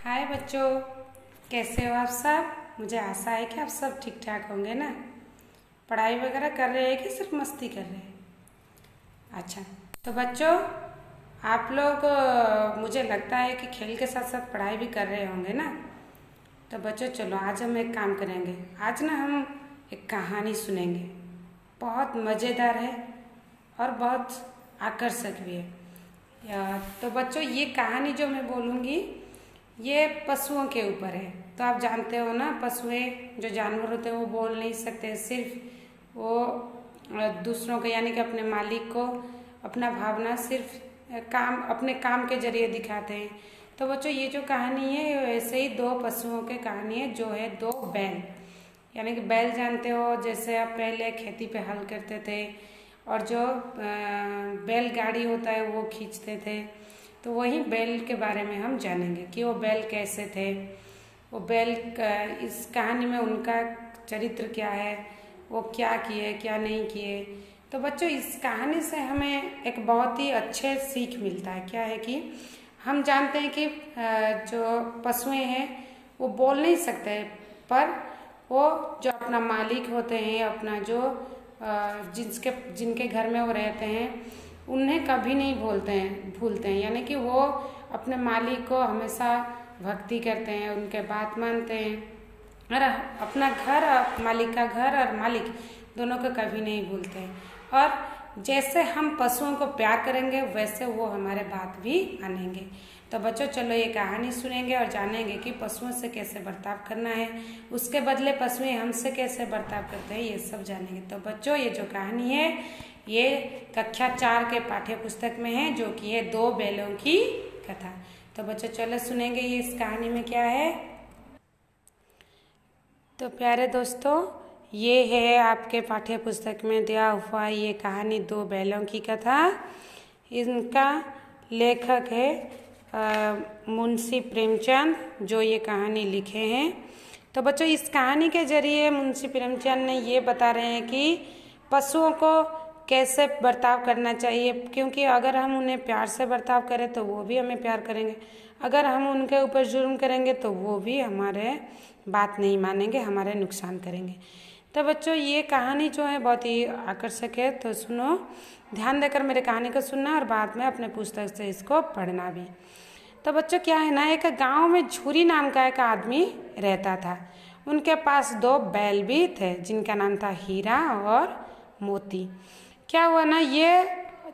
हाय बच्चों, कैसे हो आप सब। मुझे आशा है कि आप सब ठीक ठाक होंगे ना। पढ़ाई वगैरह कर रहे हैं कि सिर्फ मस्ती कर रहे हैं। अच्छा, तो बच्चों आप लोग मुझे लगता है कि खेल के साथ साथ पढ़ाई भी कर रहे होंगे ना। तो बच्चों चलो आज हम एक काम करेंगे। आज ना हम एक कहानी सुनेंगे, बहुत मज़ेदार है और बहुत आकर्षक भी है। तो बच्चों ये कहानी जो मैं बोलूँगी ये पशुओं के ऊपर है। तो आप जानते हो ना, पशुएं जो जानवर होते हैं वो बोल नहीं सकते, सिर्फ वो दूसरों को यानी कि अपने मालिक को अपना भावना सिर्फ अपने काम के जरिए दिखाते हैं। तो बच्चों ये जो कहानी है ऐसे ही दो पशुओं की कहानी है, जो है दो बैल। यानी कि बैल जानते हो, जैसे आप पहले खेती पे हल करते थे और जो बैलगाड़ी होता है वो खींचते थे। तो वही बैल के बारे में हम जानेंगे कि वो बैल कैसे थे, वो बैल इस कहानी में उनका चरित्र क्या है, वो क्या किए क्या नहीं किए। तो बच्चों इस कहानी से हमें एक बहुत ही अच्छे सीख मिलता है। क्या है कि हम जानते हैं कि जो पशुएं हैं वो बोल नहीं सकते, पर वो जो अपना मालिक होते हैं, अपना जो जिनके घर में वो रहते हैं उन्हें कभी नहीं भूलते हैं। यानी कि वो अपने मालिक को हमेशा भक्ति करते हैं, उनके बात मानते हैं और अपना घर, मालिक का घर और मालिक दोनों को कभी नहीं भूलते हैं। और जैसे हम पशुओं को प्यार करेंगे वैसे वो हमारे बात भी मानेंगे। तो बच्चों चलो ये कहानी सुनेंगे और जानेंगे कि पशुओं से कैसे बर्ताव करना है, उसके बदले पशुएं हमसे कैसे बर्ताव करते हैं, ये सब जानेंगे। तो बच्चों ये जो कहानी है ये कक्षा 4 के पाठ्य पुस्तक में है, जो कि है दो बैलों की कथा। तो बच्चों चलो सुनेंगे ये इस कहानी में क्या है। तो प्यारे दोस्तों ये है आपके पाठ्य पुस्तक में दिया हुआ ये कहानी दो बैलों की कथा। इनका लेखक है मुंशी प्रेमचंद, जो ये कहानी लिखे हैं। तो बच्चों इस कहानी के जरिए मुंशी प्रेमचंद ने ये बता रहे हैं कि पशुओं को कैसे बर्ताव करना चाहिए, क्योंकि अगर हम उन्हें प्यार से बर्ताव करें तो वो भी हमें प्यार करेंगे, अगर हम उनके ऊपर जुल्म करेंगे तो वो भी हमारे बात नहीं मानेंगे, हमारे नुकसान करेंगे। तो बच्चों ये कहानी जो है बहुत ही आकर्षक है। तो सुनो, ध्यान देकर मेरे कहानी को सुनना और बाद में अपने पुस्तक से इसको पढ़ना भी। तो बच्चों क्या है ना, एक गांव में झूरी नाम का एक आदमी रहता था। उनके पास दो बैल भी थे जिनका नाम था हीरा और मोती। क्या हुआ ना, ये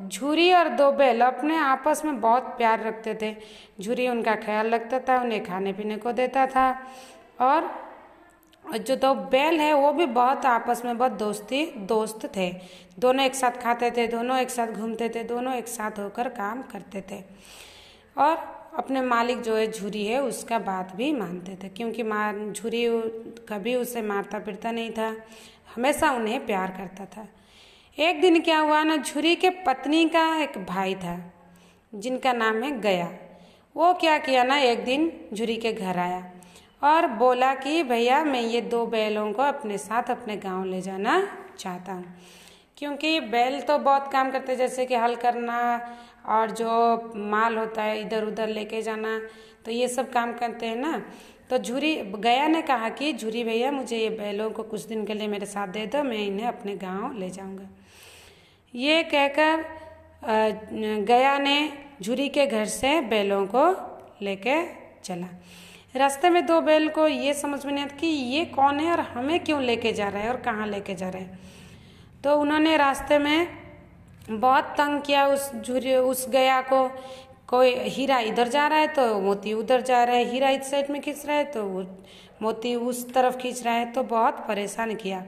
झूरी और दो बैल अपने आपस में बहुत प्यार रखते थे। झूरी उनका ख्याल रखता था, उन्हें खाने पीने को देता था, और जो दो बैल है वो भी बहुत आपस में बहुत दोस्त थे। दोनों एक साथ खाते थे, दोनों एक साथ घूमते थे, दोनों एक साथ होकर काम करते थे और अपने मालिक जो है झूरी है उसका बात भी मानते थे, क्योंकि झूरी कभी उसे मारता पीटता नहीं था, हमेशा उन्हें प्यार करता था। एक दिन क्या हुआ ना, झूरी के पत्नी का एक भाई था जिनका नाम है गया। वो क्या किया ना, एक दिन झूरी के घर आया और बोला कि भैया मैं ये दो बैलों को अपने साथ अपने गांव ले जाना चाहता हूँ, क्योंकि बैल तो बहुत काम करते, जैसे कि हल करना और जो माल होता है इधर उधर लेके जाना, तो ये सब काम करते हैं ना। तो झूरी गया ने कहा कि झूरी भैया मुझे ये बैलों को कुछ दिन के लिए मेरे साथ दे दो, मैं इन्हें अपने गांव ले जाऊंगा। ये कहकर गया ने झूरी के घर से बैलों को लेके चला। रास्ते में दो बैल को ये समझ में नहीं आता कि ये कौन है और हमें क्यों लेके जा रहा है और कहाँ लेके जा रहा है। तो उन्होंने रास्ते में बहुत तंग किया उस गया को। कोई हीरा इधर जा रहा है तो मोती उधर जा रहा है, हीरा इस साइड में खींच रहा है तो मोती उस तरफ खींच रहा है, तो बहुत परेशान किया।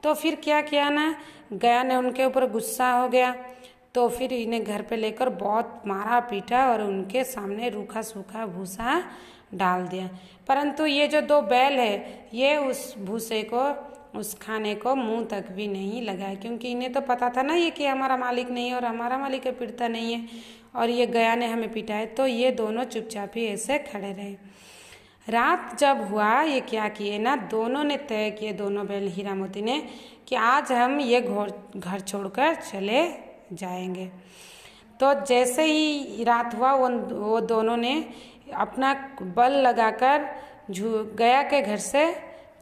तो फिर क्या किया ना, गया ने उनके ऊपर गुस्सा हो गया, तो फिर इन्हें घर पे लेकर बहुत मारा पीटा और उनके सामने रूखा सूखा भूसा डाल दिया। परंतु ये जो दो बैल है ये उस भूसे को, उस खाने को मुंह तक भी नहीं लगाए, क्योंकि इन्हें तो पता था ना ये कि हमारा मालिक नहीं है और हमारा मालिक है पीटता नहीं है, और ये गया ने हमें पीटा है। तो ये दोनों चुपचाप ही ऐसे खड़े रहे। रात जब हुआ, ये क्या किए ना, दोनों ने तय किए, दोनों बैल हीरा मोती ने, कि आज हम ये घर छोड़कर चले जाएंगे। तो जैसे ही रात हुआ वो दोनों ने अपना बल लगाकर गया के घर से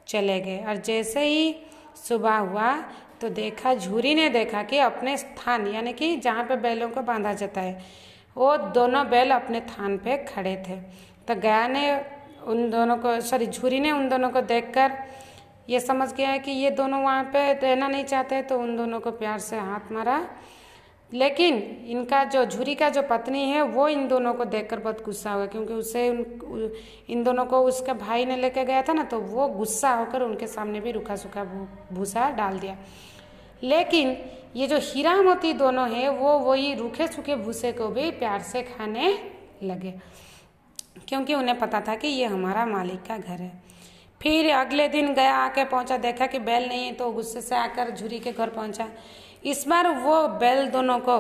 चले गए। और जैसे ही सुबह हुआ तो देखा, झूरी ने देखा कि अपने स्थान यानी कि जहाँ पे बैलों को बांधा जाता है वो दोनों बैल अपने थान पे खड़े थे। तो गया ने उन दोनों को झूरी ने उन दोनों को देखकर ये समझ गया है कि ये दोनों वहाँ पे रहना नहीं चाहते, तो उन दोनों को प्यार से हाथ मारा। लेकिन इनका जो झूरी का जो पत्नी है वो इन दोनों को देखकर बहुत गुस्सा हुआ, क्योंकि उसे इन दोनों को उसका भाई ने लेकर गया था ना, तो वो गुस्सा होकर उनके सामने भी रूखा सूखा भूसा डाल दिया। लेकिन ये जो हीरा मोती दोनों हैं वो वही रूखे सूखे भूसे को भी प्यार से खाने लगे, क्योंकि उन्हें पता था कि ये हमारा मालिक का घर है। फिर अगले दिन गया आके पहुंचा, देखा कि बैल नहीं है, तो गुस्से से आकर झूरी के घर पहुंचा। इस बार वो बैल दोनों को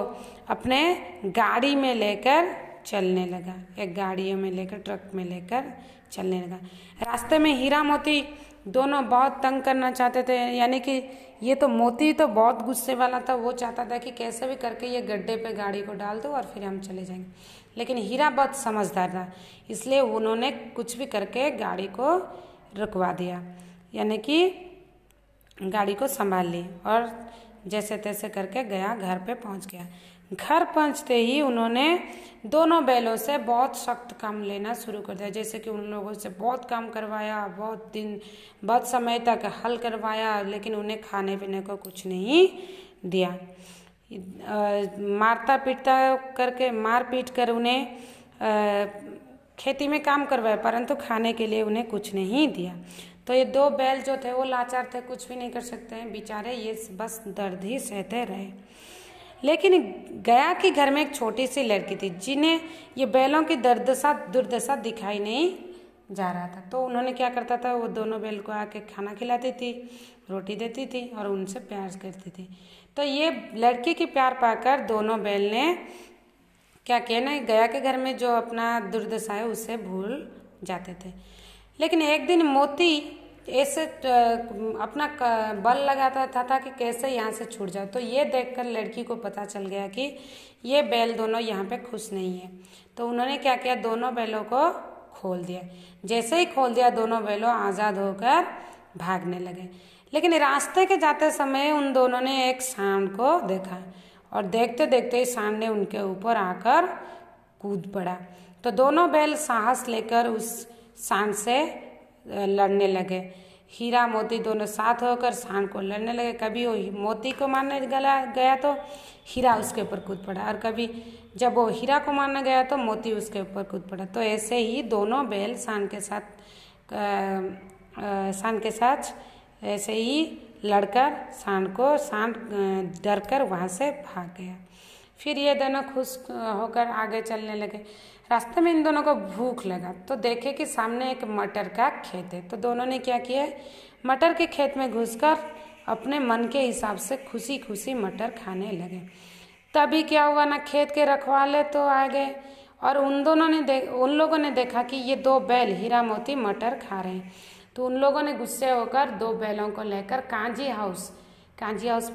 अपने गाड़ी में लेकर चलने लगा, एक गाड़ी में लेकर, ट्रक में लेकर चलने लगा। रास्ते में हीरा मोती दोनों बहुत तंग करना चाहते थे, यानी कि ये तो मोती तो बहुत गुस्से वाला था, वो चाहता था कि कैसे भी करके ये गड्ढे पे गाड़ी को डाल दो और फिर हम चले जाएंगे। लेकिन हीरा बहुत समझदार था, इसलिए उन्होंने कुछ भी करके गाड़ी को रुकवा दिया, यानी कि गाड़ी को संभाल ली और जैसे तैसे करके गया, घर पे पहुंच गया। घर पहुंचते ही उन्होंने दोनों बैलों से बहुत सख्त काम लेना शुरू कर दिया, जैसे कि उन लोगों से बहुत काम करवाया, बहुत समय तक हल करवाया, लेकिन उन्हें खाने पीने को कुछ नहीं दिया। मार पीट कर उन्हें खेती में काम करवाया, परंतु खाने के लिए उन्हें कुछ नहीं दिया। तो ये दो बैल जो थे वो लाचार थे, कुछ भी नहीं कर सकते हैं बेचारे, ये बस दर्द ही सहते रहे। लेकिन गया के घर में एक छोटी सी लड़की थी जिन्हें ये बैलों की दुर्दशा दिखाई नहीं जा रहा था। तो उन्होंने क्या करता था, वो दोनों बैल को आके खाना खिलाती थी, रोटी देती थी और उनसे प्यार करती थी। तो ये लड़की की प्यार पाकर दोनों बैल ने क्या किया ना, गया के घर में जो अपना दुर्दशा है उसे भूल जाते थे। लेकिन एक दिन मोती ऐसे अपना बल लगाता था कि कैसे यहाँ से छूट जाओ। तो ये देखकर लड़की को पता चल गया कि ये बैल दोनों यहाँ पे खुश नहीं है। तो उन्होंने क्या किया, दोनों बैलों को खोल दिया। जैसे ही खोल दिया, दोनों बैलों आज़ाद होकर भागने लगे। लेकिन रास्ते के जाते समय उन दोनों ने एक सांड को देखा और देखते देखते ही सांड ने उनके ऊपर आकर कूद पड़ा। तो दोनों बैल साहस लेकर उस सांड से लड़ने लगे। हीरा मोती दोनों साथ होकर सांड को लड़ने लगे। कभी वो मोती को मारने गया तो हीरा उसके ऊपर कूद पड़ा, और कभी जब वो हीरा को मारने गया तो मोती उसके ऊपर कूद पड़ा। तो ऐसे ही दोनों बैल सांड के साथ ऐसे ही लड़कर सांड डर कर वहाँ से भाग गया। फिर ये दोनों खुश होकर आगे चलने लगे। रास्ते में इन दोनों को भूख लगा तो देखे कि सामने एक मटर का खेत है। तो दोनों ने क्या किया, मटर के खेत में घुसकर अपने मन के हिसाब से खुशी खुशी मटर खाने लगे। तभी क्या हुआ ना, खेत के रखवाले तो आ गए और उन लोगों ने देखा कि ये दो बैल हीरा मोती मटर खा रहे हैं। तो उन लोगों ने गुस्से होकर दो बैलों को लेकर कांजी हाउस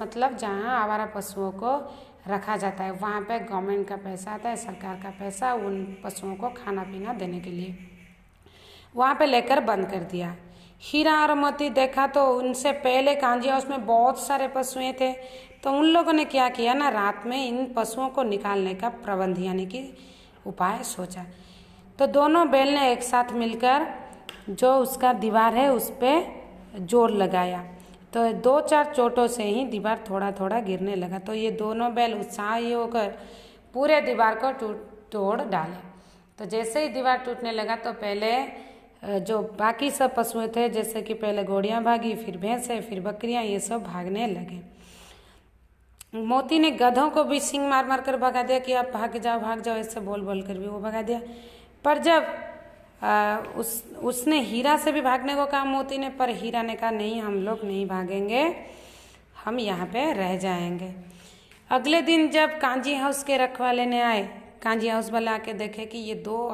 मतलब जहाँ आवारा पशुओं को रखा जाता है, वहाँ पे गवर्नमेंट का पैसा आता है, सरकार का पैसा उन पशुओं को खाना पीना देने के लिए, वहाँ पे लेकर बंद कर दिया। हीरा और मोती देखा तो उनसे पहले कांजी हाउस में बहुत सारे पशुएं थे। तो उन लोगों ने क्या किया ना, रात में इन पशुओं को निकालने का प्रबंध यानी कि उपाय सोचा। तो दोनों बैल ने एक साथ मिलकर जो उसका दीवार है उस पर जोर लगाया। तो 2-4 चोटों से ही दीवार थोड़ा थोड़ा गिरने लगा। तो ये दोनों बैल उत्साही होकर पूरे दीवार को तोड़ डाले। तो जैसे ही दीवार टूटने लगा तो पहले जो बाकी सब पशुएं थे, जैसे कि पहले घोड़ियाँ भागी, फिर भैंसें, फिर बकरियाँ, ये सब भागने लगे। मोती ने गधों को भी सींग मार मार कर भगा दिया कि आप भाग जाओ ऐसे बोल कर भी वो भगा दिया। पर जब उसने हीरा से भी भागने को कहा मोती ने, पर हीरा ने कहा नहीं, हम लोग नहीं भागेंगे, हम यहाँ पे रह जाएंगे। अगले दिन जब कांजी हाउस के रखवाले ने आए, कांजी हाउस वाले आके देखे कि ये दो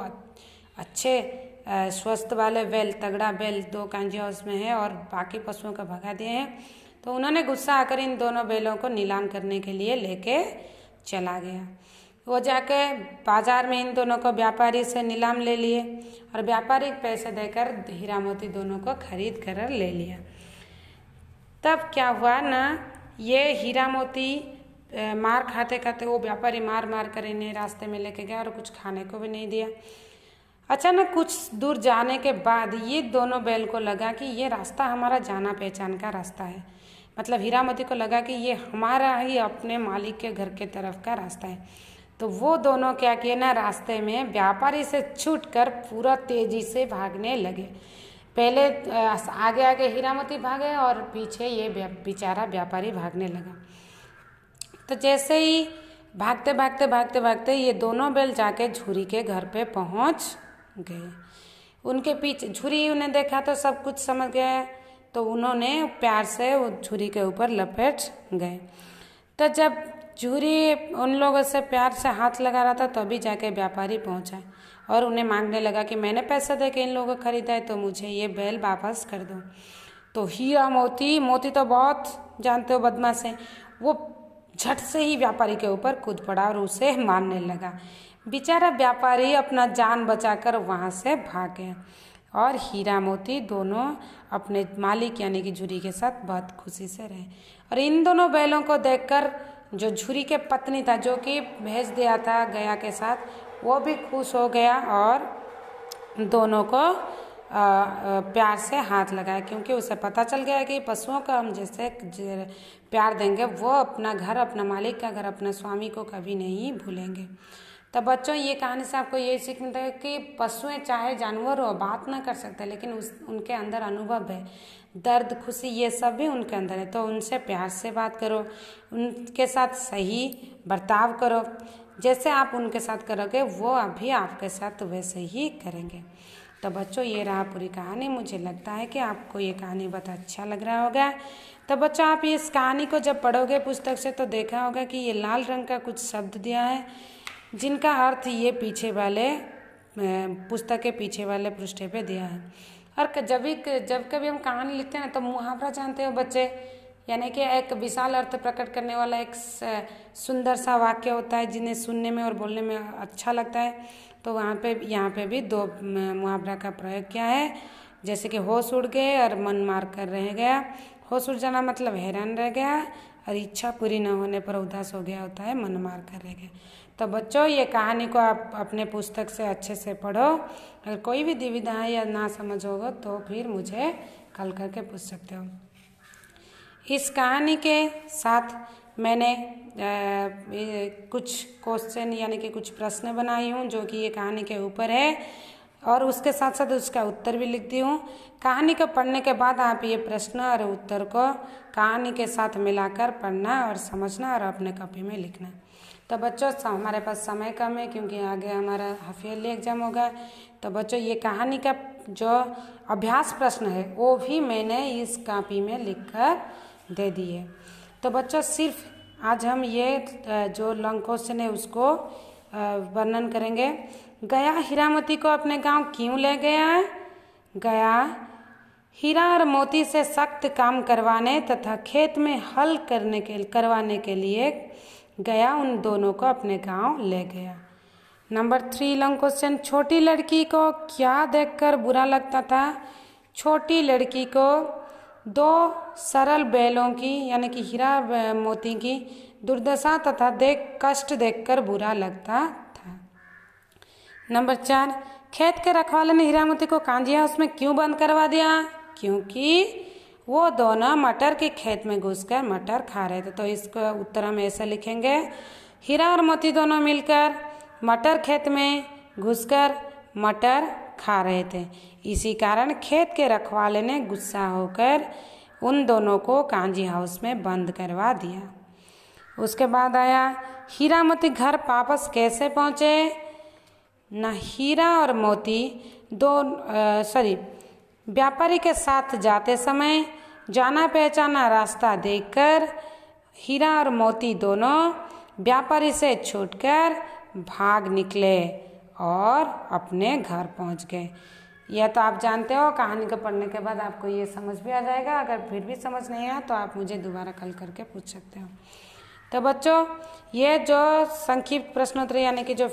अच्छे स्वस्थ वाले बैल, तगड़ा बैल दो कांजी हाउस में है और बाकी पशुओं का भगा दिए हैं। तो उन्होंने गुस्सा आकर इन दोनों बैलों को नीलाम करने के लिए लेके चला गया। वो जाके बाजार में इन दोनों को व्यापारी से नीलाम ले लिए और व्यापारी पैसे देकर हीरा मोती दोनों को खरीद कर ले लिया। तब क्या हुआ ना, ये हीरा मोती मार खाते खाते वो व्यापारी मार मार कर इन्हें रास्ते में लेके गया और कुछ खाने को भी नहीं दिया। अचानक कुछ दूर जाने के बाद ये दोनों बैल को लगा कि ये रास्ता हमारा जाना पहचान का रास्ता है। मतलब हीरा मोती को लगा कि ये हमारा ही अपने मालिक के घर के तरफ का रास्ता है। तो वो दोनों क्या किए ना, रास्ते में व्यापारी से छूटकर पूरा तेजी से भागने लगे। पहले आगे आगे हीरा मोती भागे और पीछे ये बेचारा व्यापारी भागने लगा। तो जैसे ही भागते भागते भागते भागते ये दोनों बैल जाके झुरी के घर पे पहुंच गए। उनके पीछे झुरी उन्हें देखा तो सब कुछ समझ गया, तो उन्होंने प्यार से वो झुरी के ऊपर लपेट गए। तो जब झुरी उन लोगों से प्यार से हाथ लगा रहा था तभी जाके व्यापारी पहुंचा और उन्हें मांगने लगा कि मैंने पैसे दे के इन लोगों को खरीदा है तो मुझे ये बैल वापस कर दो। तो हीरा मोती तो बहुत जानते हो बदमाश है, वो झट से ही व्यापारी के ऊपर कूद पड़ा और उसे मारने लगा। बेचारा व्यापारी अपना जान बचाकर वहां से भाग गया और हीरा मोती दोनों अपने मालिक यानी कि झुरी के साथ बहुत खुशी से रहे। और इन दोनों बैलों को देखकर जो झुरी के पत्नी था, जो कि भेज दिया था गया के साथ, वो भी खुश हो गया और दोनों को प्यार से हाथ लगाया, क्योंकि उसे पता चल गया कि पशुओं का हम जैसे प्यार देंगे वो अपना घर, अपना मालिक का घर, अपने स्वामी को कभी नहीं भूलेंगे। तो बच्चों, ये कहानी से आपको ये सीख मिलता है कि पशुएं चाहे जानवर हो, बात ना कर सकते, लेकिन उनके अंदर अनुभव है, दर्द खुशी ये सब भी उनके अंदर है। तो उनसे प्यार से बात करो, उनके साथ सही बर्ताव करो, जैसे आप उनके साथ करोगे वो अभी आपके साथ वैसे ही करेंगे। तो बच्चों, ये रहा पूरी कहानी। मुझे लगता है कि आपको ये कहानी बहुत अच्छा लग रहा होगा। तो बच्चों, आप इस कहानी को जब पढ़ोगे पुस्तक से तो देखा होगा कि ये लाल रंग का कुछ शब्द दिया है, जिनका अर्थ ये पीछे वाले पुस्तक के पीछे वाले पृष्ठे पे दिया है। और जब कभी हम कहानी लिखते हैं ना, तो मुहावरा जानते हो बच्चे, यानी कि एक विशाल अर्थ प्रकट करने वाला एक सुंदर सा वाक्य होता है जिन्हें सुनने में और बोलने में अच्छा लगता है। तो यहाँ पे भी दो मुहावरा का प्रयोग किया है, जैसे कि होश उड़ गए और मन मार कर रह गया। होश उड़ जाना मतलब हैरान रह गया, और इच्छा पूरी न होने पर उदास हो गया होता है मन मार कर रह गया। तो बच्चों, ये कहानी को आप अपने पुस्तक से अच्छे से पढ़ो। अगर कोई भी दुविधा है या ना समझ होगा तो फिर मुझे कॉल करके पूछ सकते हो। इस कहानी के साथ मैंने कुछ क्वेश्चन यानी कि कुछ प्रश्न बनाई हूँ जो कि ये कहानी के ऊपर है, और उसके साथ साथ उसका उत्तर भी लिख दी हूँ। कहानी को पढ़ने के बाद आप ये प्रश्न और उत्तर को कहानी के साथ मिलाकर पढ़ना और समझना और अपने कॉपी में लिखना। तो बच्चों, हमारे पास समय कम है क्योंकि आगे हमारा हाफ ईयरली एग्जाम होगा। तो बच्चों, ये कहानी का जो अभ्यास प्रश्न है वो भी मैंने इस कॉपी में लिखकर दे दिए। तो बच्चों, सिर्फ आज हम ये जो लॉन्ग क्वेश्चन है उसको वर्णन करेंगे। गया हीरा मोती को अपने गांव क्यों ले गया? गया हीरा और मोती से सख्त काम करवाने तथा खेत में हल करवाने के लिए गया उन दोनों को अपने गांव ले गया। नंबर 3 लॉन्ग क्वेश्चन, छोटी लड़की को क्या देखकर बुरा लगता था? छोटी लड़की को दो सरल बैलों की यानी कि हीरा मोती की दुर्दशा तथा कष्ट देखकर बुरा लगता था। नंबर 4, खेत के रखवाले ने हीरा मोती को कांजी हाउस में क्यों बंद करवा दिया? क्योंकि वो दोनों मटर के खेत में घुसकर मटर खा रहे थे। तो इसका उत्तर हम ऐसे लिखेंगे, हीरा और मोती दोनों मिलकर मटर खेत में घुसकर मटर खा रहे थे। इसी कारण खेत के रखवाले ने गुस्सा होकर उन दोनों को कांजी हाउस में बंद करवा दिया। उसके बाद आया, हीरा मोती घर वापस कैसे पहुँचे? न हीरा और मोती व्यापारी के साथ जाते समय जाना पहचाना रास्ता देखकर हीरा और मोती दोनों व्यापारी से छूटकर भाग निकले और अपने घर पहुंच गए। यह तो आप जानते हो, कहानी को पढ़ने के बाद आपको ये समझ भी आ जाएगा। अगर फिर भी समझ नहीं आया तो आप मुझे दोबारा कॉल करके पूछ सकते हो। तो बच्चों ये जो संक्षिप्त प्रश्नोत्तर यानी कि जो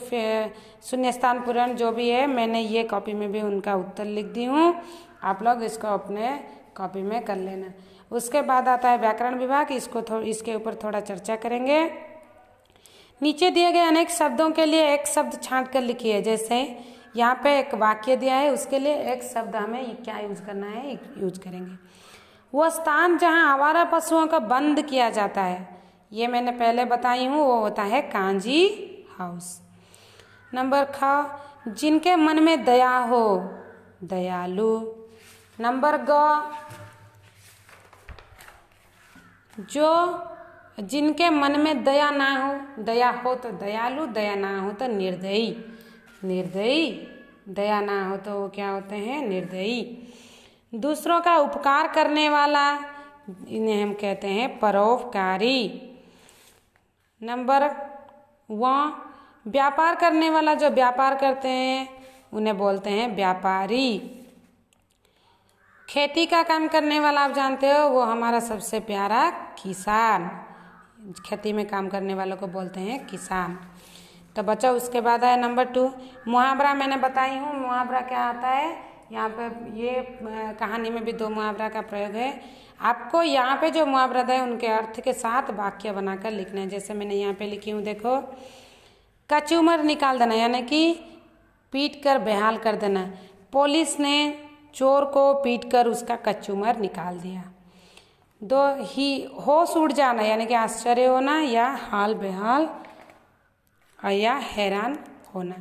शून्य स्थान पूरण जो भी है, मैंने ये कॉपी में भी उनका उत्तर लिख दी हूँ। आप लोग इसको अपने कॉपी में कर लेना। उसके बाद आता है व्याकरण विभाग, इसके ऊपर थोड़ा चर्चा करेंगे। नीचे दिए गए अनेक शब्दों के लिए एक शब्द छांट कर लिखिए। जैसे यहाँ पे एक वाक्य दिया है, उसके लिए एक शब्द हमें क्या यूज करना है, यूज करेंगे। वो स्थान जहाँ आवारा पशुओं को बंद किया जाता है, ये मैंने पहले बताई हूँ, वो होता है कांजी हाउस। नंबर ख, जिनके मन में दया हो, दयालु। नंबर ग, जो जिनके मन में दया ना हो, दया हो तो दयालु, दया ना हो तो निर्दयी। निर्दयी, दया ना हो तो वो क्या होते हैं, निर्दयी। दूसरों का उपकार करने वाला, इन्हें हम कहते हैं परोपकारी। नंबर व, व्यापार करने वाला, जो व्यापार करते हैं उन्हें बोलते हैं व्यापारी। खेती का काम करने वाला आप जानते हो, वो हमारा सबसे प्यारा किसान। खेती में काम करने वालों को बोलते हैं किसान। तो बच्चों उसके बाद है नंबर 2, मुहावरा। मैंने बताई हूँ मुहावरा क्या आता है। यहाँ पे ये कहानी में भी 2 मुहावरा का प्रयोग है। आपको यहाँ पे जो मुहावरा है उनके अर्थ के साथ वाक्य बनाकर लिखना है। जैसे मैंने यहाँ पे लिखी हूँ, देखो, कचूमर निकाल देना यानी कि पीट कर बेहाल कर देना। पुलिस ने चोर को पीट कर उसका कचूमर निकाल दिया। 2, ही होश उड़ जाना यानी कि आश्चर्य होना या हाल बेहाल या हैरान होना।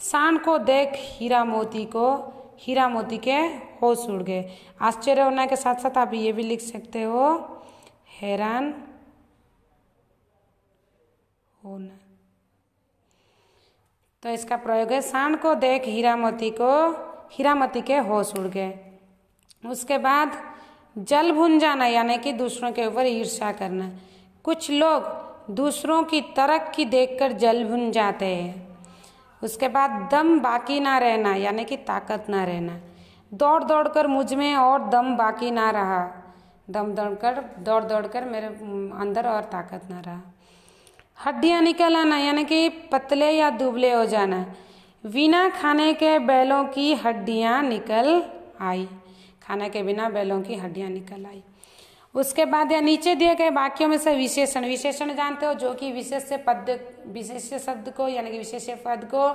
सांड को देख हीरा मोती के होश उड़ गए। आश्चर्य होना के साथ साथ आप ये भी लिख सकते हो हैरान होना। तो इसका प्रयोग है, सांड को देख हीरा मोती के होश उड़ गए। उसके बाद जल भुन जाना यानी कि दूसरों के ऊपर ईर्ष्या करना। कुछ लोग दूसरों की तरक्की देखकर जल भुन जाते हैं। उसके बाद दम बाकी ना रहना यानी कि ताकत ना रहना। दौड़ दौड़ कर मुझ में और दम बाकी ना रहा। दौड़ दौड़ कर मेरे अंदर और ताकत ना रहा। हड्डियां निकल आना यानी कि पतले या दुबले हो जाना। बिना खाने के बैलों की हड्डियां निकल आई। खाने के बिना बैलों की हड्डियां निकल आई। उसके बाद या नीचे दिए गए वाक्यों में से विशेषण जानते हो, जो कि विशेष शब्द को यानी कि विशेष पद को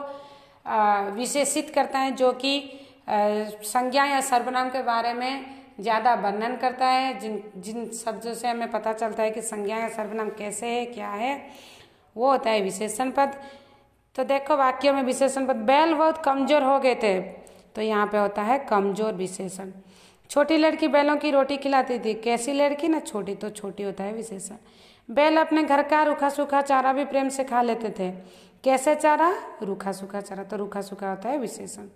विशेषित करता है, जो कि संज्ञा या सर्वनाम के बारे में ज़्यादा वर्णन करता है। जिन शब्दों से हमें पता चलता है कि संज्ञा या सर्वनाम कैसे है, क्या है, वो होता है विशेषण पद। तो देखो वाक्यों में विशेषण पद, बैल बहुत कमजोर हो गए थे, तो यहाँ पे होता है कमजोर विशेषण। छोटी लड़की बैलों की रोटी खिलाती थी। कैसी लड़की ना, छोटी, तो छोटी होता है विशेषण। बैल अपने घर का रूखा सूखा चारा भी प्रेम से खा लेते थे। कैसे चारा, रूखा सूखा चारा, तो रूखा सूखा होता है विशेषण।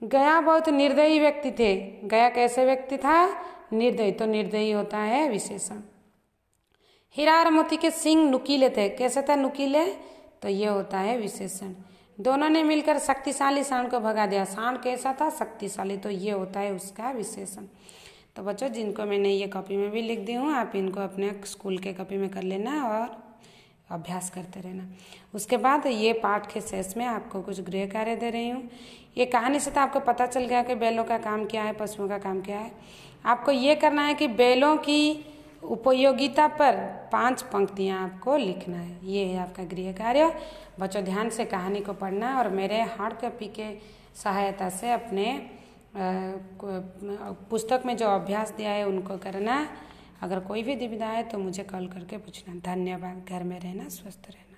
गया बहुत निर्दयी व्यक्ति थे। गया कैसे व्यक्ति था, निर्दयी, तो निर्दयी होता है विशेषण। हीरा और मोती के सींग नुकीले थे। कैसे थे, नुकीले, तो ये होता है विशेषण। दोनों ने मिलकर शक्तिशाली सांड को भगा दिया। सांड कैसा था, शक्तिशाली, तो ये होता है उसका विशेषण। तो बच्चों जिनको मैंने ये कॉपी में भी लिख दी हूँ, आप इनको अपने स्कूल के कॉपी में कर लेना और अभ्यास करते रहना। उसके बाद ये पाठ के शेष में आपको कुछ गृह कार्य दे रही हूँ। ये कहानी से तो आपको पता चल गया कि बैलों का काम क्या है, पशुओं का काम क्या है। आपको ये करना है कि बैलों की उपयोगिता पर 5 पंक्तियाँ आपको लिखना है। ये है आपका गृह कार्य। बच्चों ध्यान से कहानी को पढ़ना और मेरे हार्ड कॉपी के सहायता से अपने पुस्तक में जो अभ्यास दिया है उनको करना। अगर कोई भी दुविधा है तो मुझे कॉल करके पूछना। धन्यवाद। घर में रहना, स्वस्थ रहना।